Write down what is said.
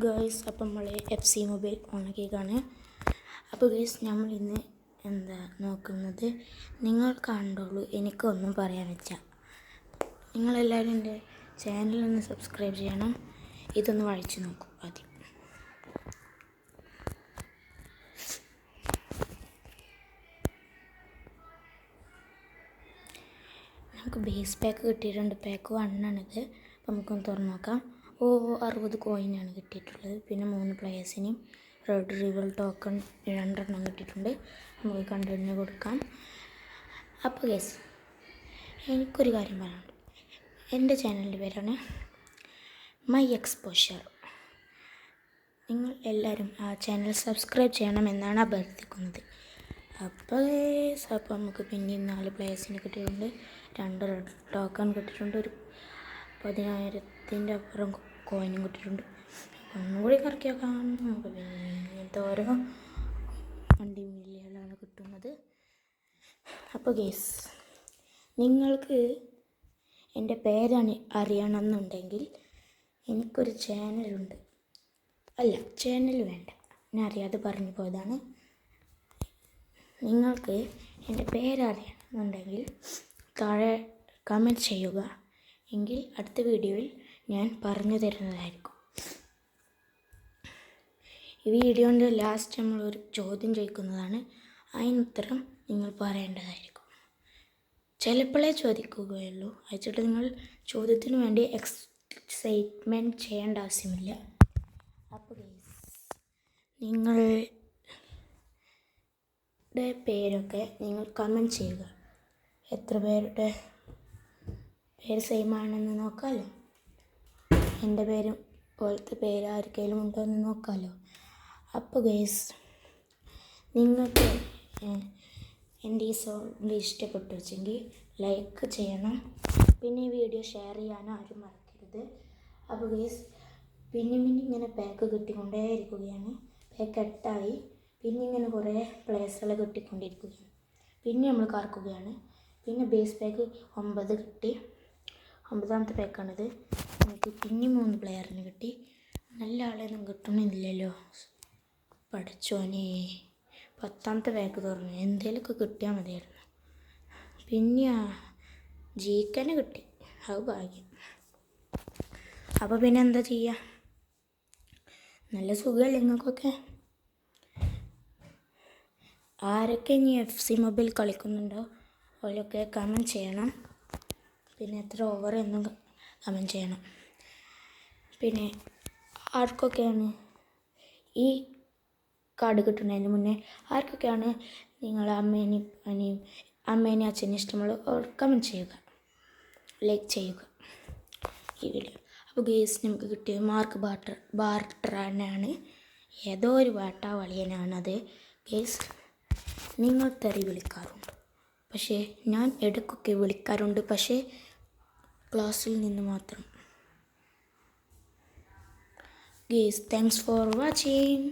Girls അപ്പം നമ്മൾ FC mobile ഓണാക്കിയേക്കാണ്. അപ്പോൾ ഗേൾസ് നമ്മൾ ഇന്ന് നോക്കുന്നത് നിങ്ങൾ കണ്ടോളൂ, എനിക്കൊന്നും പറയാൻ വെച്ചാൽ നിങ്ങളെല്ലാവരും എൻ്റെ ചാനലൊന്ന് സബ്സ്ക്രൈബ് ചെയ്യണം. ഇതൊന്ന് വായിച്ച് നോക്കൂ ആദ്യം. നമുക്ക് ബേസ് പാക്ക് കിട്ടിയിട്ടുണ്ട്. പാക്ക് 1 ആണിത്. അപ്പോൾ നമുക്കൊന്ന് തുറന്ന് നോക്കാം. 60 കോയിനാണ് കിട്ടിയിട്ടുള്ളത്. പിന്നെ 3 പ്ലേയേഴ്സിനും റെഡ് റിവൽ ടോക്കൺ 2 കിട്ടിയിട്ടുണ്ട്. നമുക്ക് കണ്ടിന്യൂ കൊടുക്കാം. അപ്പോൾ ഗൈസ്, എനിക്കൊരു കാര്യം പറയാനുണ്ട്. എൻ്റെ ചാനലിൻ്റെ പേരാണ് മൈ എക്സ്പോഷർ. നിങ്ങൾ എല്ലാവരും ആ ചാനൽ സബ്സ്ക്രൈബ് ചെയ്യണമെന്നാണ് അഭ്യർത്ഥിക്കുന്നത്. അപ്പോൾ നമുക്ക് പിന്നെയും 4 പ്ലേയേഴ്സിന് കിട്ടിയിട്ടുണ്ട്. 2 റെഡ് ടോക്കൺ കിട്ടിയിട്ടുണ്ട്. ഒരു 10,000-ൻ്റെ അപ്പുറം കോയിനും കിട്ടിയിട്ടുണ്ട്. ഒന്നുകൂടി കറക്കി വെക്കാം. നമുക്ക് ഇങ്ങനത്തെ ഓരോ വണ്ടി മില്യനാണ് കിട്ടുന്നത്. അപ്പോൾ ഗേസ്, നിങ്ങൾക്ക് എൻ്റെ പേരാണ് അറിയണമെന്നുണ്ടെങ്കിൽ എനിക്കൊരു ചാനലുണ്ട്. അല്ല, ചാനൽ വേണ്ട, ഞാൻ അറിയാതെ പറഞ്ഞു പോയതാണ്. നിങ്ങൾക്ക് എൻ്റെ പേരറിയണമെന്നുണ്ടെങ്കിൽ താഴെ കമൻറ്റ് ചെയ്യുക. എങ്കിൽ അടുത്ത വീഡിയോയിൽ ഞാൻ പറഞ്ഞു തരുന്നതായിരിക്കും. ഈ വീഡിയോൻ്റെ ലാസ്റ്റ് നമ്മളൊരു ചോദ്യം ചോദിക്കുന്നതാണ്. അതിനുത്തരം നിങ്ങൾ പറയേണ്ടതായിരിക്കും. ചിലപ്പോഴേ ചോദിക്കുകയുള്ളൂ. അയച്ചിട്ട് നിങ്ങൾ ചോദ്യത്തിന് വേണ്ടി എക്സൈറ്റ്മെൻറ്റ് ചെയ്യേണ്ട ആവശ്യമില്ല. അപ്പോൾ നിങ്ങളുടെ പേരൊക്കെ നിങ്ങൾ കമൻറ്റ് ചെയ്യുക. എത്ര പേരുടെ പേര് സെയിം ആണെന്ന് നോക്കാമല്ലോ. എൻ്റെ പേരും പോലത്തെ പേര് ആർക്കെങ്കിലും ഉണ്ടോ എന്ന് നോക്കാമല്ലോ. അപ്പോൾ ഗൈസ്, നിങ്ങൾക്ക് എൻ്റെ ഈ സോങ് ഇഷ്ടപ്പെട്ടു വെച്ചെങ്കിൽ ലൈക്ക് ചെയ്യണം. പിന്നെ ഈ വീഡിയോ ഷെയർ ചെയ്യാനും ആരും മറക്കരുത്. അപ്പോൾ ഗൈസ്, പിന്നെ ഇങ്ങനെ പാക്ക് കിട്ടിക്കൊണ്ടേയിരിക്കുകയാണ്. പാക്ക് 8 പിന്നെ ഇങ്ങനെ കുറേ പ്ലേസുകൾ കിട്ടിക്കൊണ്ടിരിക്കുകയാണ്. പിന്നെ നമ്മൾ കറക്കുകയാണ്. പിന്നെ ബേസ് പാക്ക് 9 കിട്ടി. 9ാമത്തെ പാക്കാണിത്. എനിക്ക് പിന്നെ 3 പ്ലെയറിന് കിട്ടി. നല്ല ആളെയൊന്നും കിട്ടണമെന്നില്ലല്ലോ പഠിച്ചോനെ. 10ാമത്തെ പാക്ക് തുറന്നു. എന്തെങ്കിലുമൊക്കെ കിട്ടിയാൽ മതിയായിരുന്നു. പിന്നെ ജീക്കനെ കിട്ടി. അത് ഭാഗ്യം. അപ്പോൾ പിന്നെ എന്താ ചെയ്യുക, നല്ല സുഖമല്ലേ നിങ്ങൾക്കൊക്കെ. ആരൊക്കെ ഇനി FC മൊബൈൽ കളിക്കുന്നുണ്ടോ അവരൊക്കെ കമൻറ്റ് ചെയ്യണം. പിന്നെ എത്ര ഓവർ എന്നും കമൻറ്റ് ചെയ്യണം. പിന്നെ ആർക്കൊക്കെയാണ് ഈ കാർഡ് കിട്ടുന്നതിന് മുന്നേ ആർക്കൊക്കെയാണ് നിങ്ങളെ അമ്മേനെയും അച്ഛനും ഇഷ്ടമുള്ള കമൻറ്റ് ചെയ്യുക, ലൈക്ക് ചെയ്യുക ഈ വീഡിയോ. അപ്പോൾ ഗേസ്, നമുക്ക് കിട്ടിയ മാർക്ക് ബാർട്ടറാണ്. ഏതോ ഒരു വളിയനാണത്. ഗേസ്, നിങ്ങൾ തെറി വിളിക്കാറുണ്ട്, പക്ഷേ ഞാൻ ഇടയ്ക്കൊക്കെ വിളിക്കാറുണ്ട്, പക്ഷേ ക്ലാസ്സിൽ നിന്ന് മാത്രം. Guys, thanks for watching.